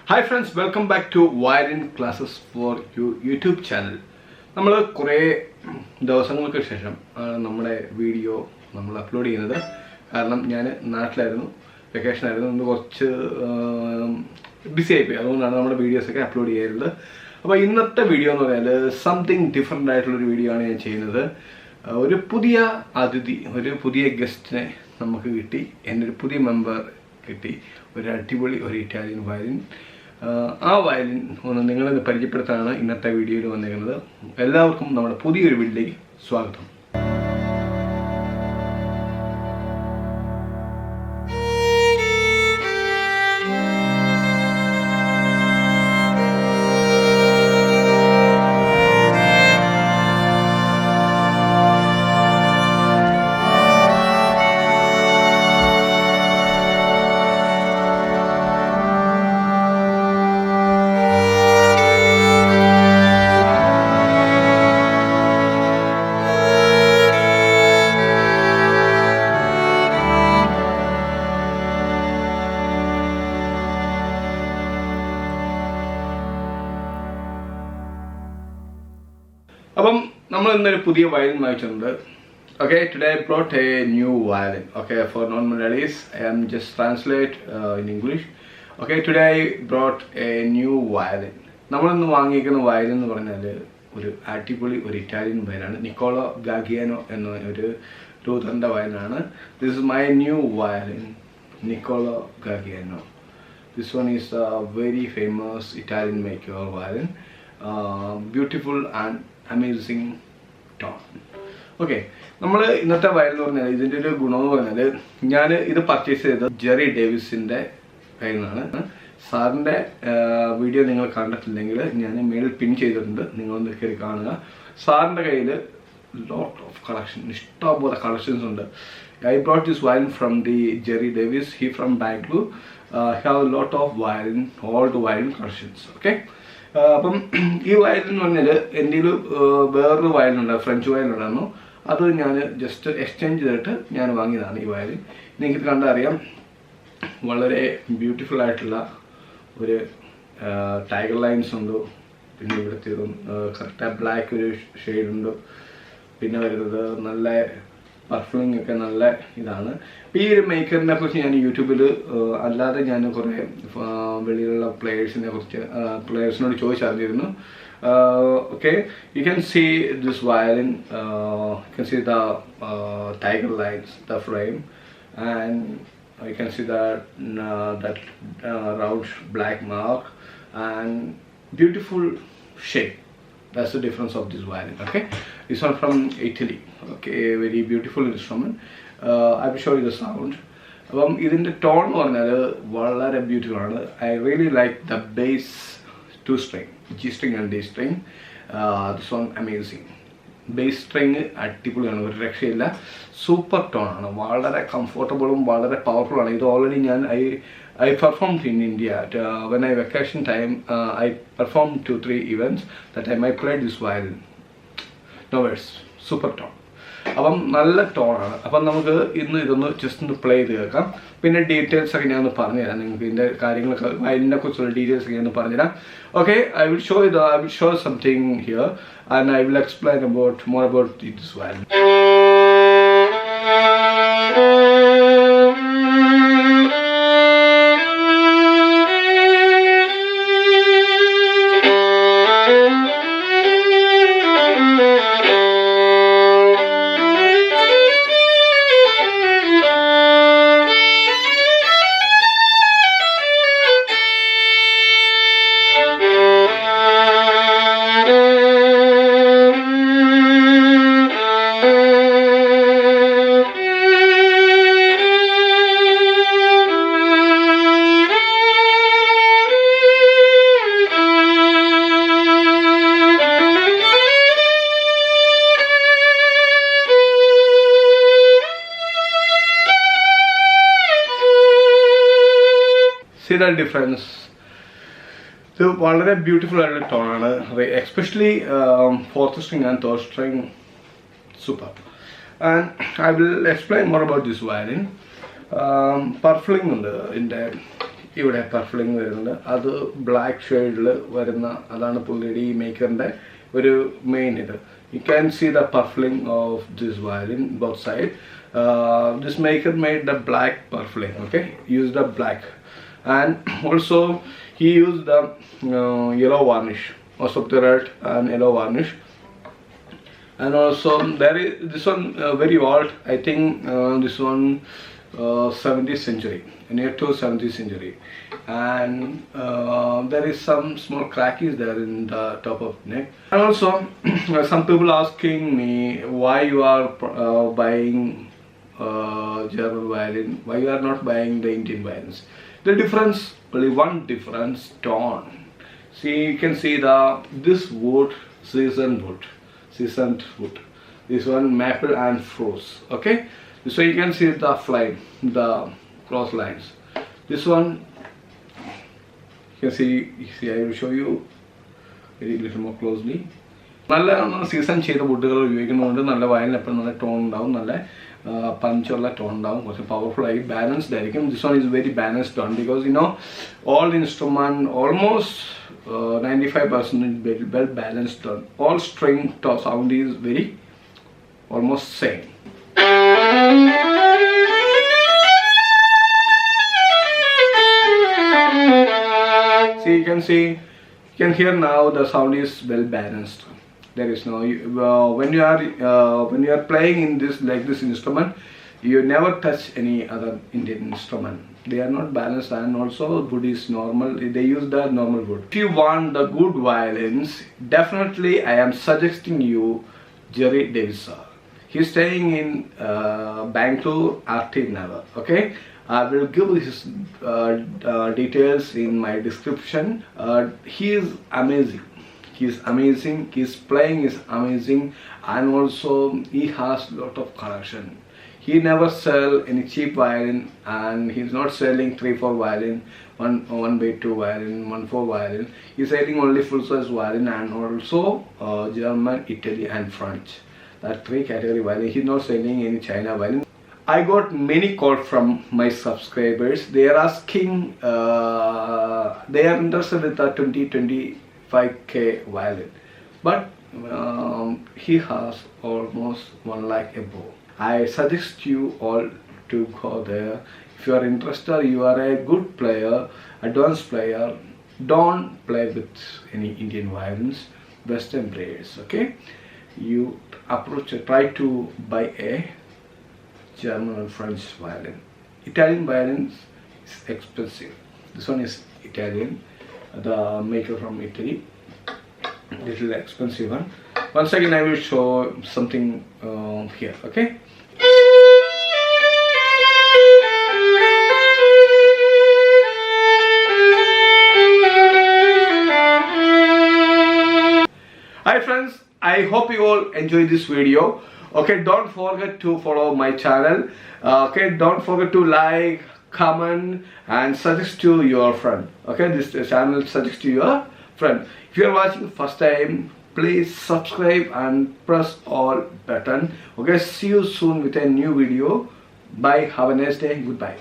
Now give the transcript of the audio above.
Hi friends, welcome back to Violin Classes for You YouTube channel. We have video upload busy videos upload video something different video guest member Italian violin. Violin on the Paripatana in a video on the Ella number Pudi Vidley Swagam. Okay, today I brought a new violin. Okay, for non-Malayalis, I am just translate in English. Okay, today I brought a new violin. We have a violin Italian violin, Nicolo Gagliano and violin. This is my new violin, Nicolo Gagliano. This one is a very famous Italian maker violin. Beautiful and amazing tone. Okay, we have a violin. I purchased Jerry Davis in the video you can mail pin lot of collections. I brought this violin from the Jerry Davis. He from Bangalore. Have a lot of violin, all the violin collections. Okay. This violin is a French violin. That's just exchange that I bought this violin. You can see very beautiful tiger lines on the black shade on the perfume this maker na YouTube players choice okay, you can see this violin, you can see the tiger lines, the frame, and you can see that round black mark and beautiful shape. That's the difference of this violin. Okay, this one from Italy. Okay, very beautiful instrument. I will show you the sound. In the tone or beautiful. I really like the bass 2 string, G string and D string. This one amazing. Bass string super tone, comfortable and powerful. Already I performed in India. When I vacation time, I performed 2-3 events. That time I played this violin. No words, super tone. Nalla tone. Just play the details details. Okay, I will show something here, and I will explain more about this violin. See the difference. So, very beautiful tone, especially 4th string and 3rd string, super. And I will explain more about this violin. Purfling in the ഇവിടെ പർഫിളിങ് വരുന്നുണ്ട്. അത് black ഷെയ്ഡിൽ വരുന്ന അതാണ് പുള്ളിയുടെ ഈ മേക്കറിൻ്റെ ഒരു main ഇത്. You can see the purfling of this violin both side. This maker made the black purfling, okay, used the black, and also he used the yellow varnish, most of the red and yellow varnish. And also there is this one very old, I think this one 17th century, near to 17th century, and there is some small crack is there in the top of neck. And also some people asking me why you are buying German violin, why you are not buying the Indian violins. The difference, only one difference, tone. See, you can see this wood, seasoned wood. This one maple and froze, okay. So you can see the flame, the cross lines. This one you can see I will show you very little more closely. നല്ല season ചെയ്ത വുഡുകൾ ഉപയോഗിക്കുന്നതുകൊണ്ട് നല്ല violin എപ്പോഴും നല്ല tone ഉണ്ടാവും, നല്ല പഞ്ചുള്ള tone ഉണ്ടാവും, കുറച്ച് പവർഫുൾ ആയി ബാലൻസ്ഡ് ആയിരിക്കും. This one is very balanced tone because all instrument almost 95% well balanced tone. All string sound is very almost same. See, you can hear now the sound is well balanced. There is no when you are playing in this like this instrument, you never touch any other Indian instrument. They are not balanced, and also wood is normal. They use the normal wood. If you want the good violins, definitely I am suggesting you Jerry Davis. He's staying in Bangalore, Archings. Okay, I will give his details in my description. He is amazing. His playing is amazing, and also he has lot of collection. He never sell any cheap violin, and he's not selling 3-4 violin, 1/2 violin, 1/4 violin. He's selling only full size violin, and also German, Italy and French. That 3 category violin. He's not selling any China violin. I got many calls from my subscribers. They are asking, they are interested with the 20-25k violin, but he has almost 1 lakh above. I suggest you all to go there. If you are interested, you are a good player, advanced player, don't play with any Indian violins, Western players, okay. You try to buy a German or French violin. Italian violins is expensive. This one is Italian, the maker from Italy, little expensive one. Once again I will show something here, okay. Hi friends, I hope you all enjoy this video. Okay, don't forget to follow my channel. Okay, don't forget to like, comment and suggest to your friend. Okay, this channel suggest to your friend. If you are watching first time, please subscribe and press all button. Okay, see you soon with a new video. Bye, have a nice day, goodbye.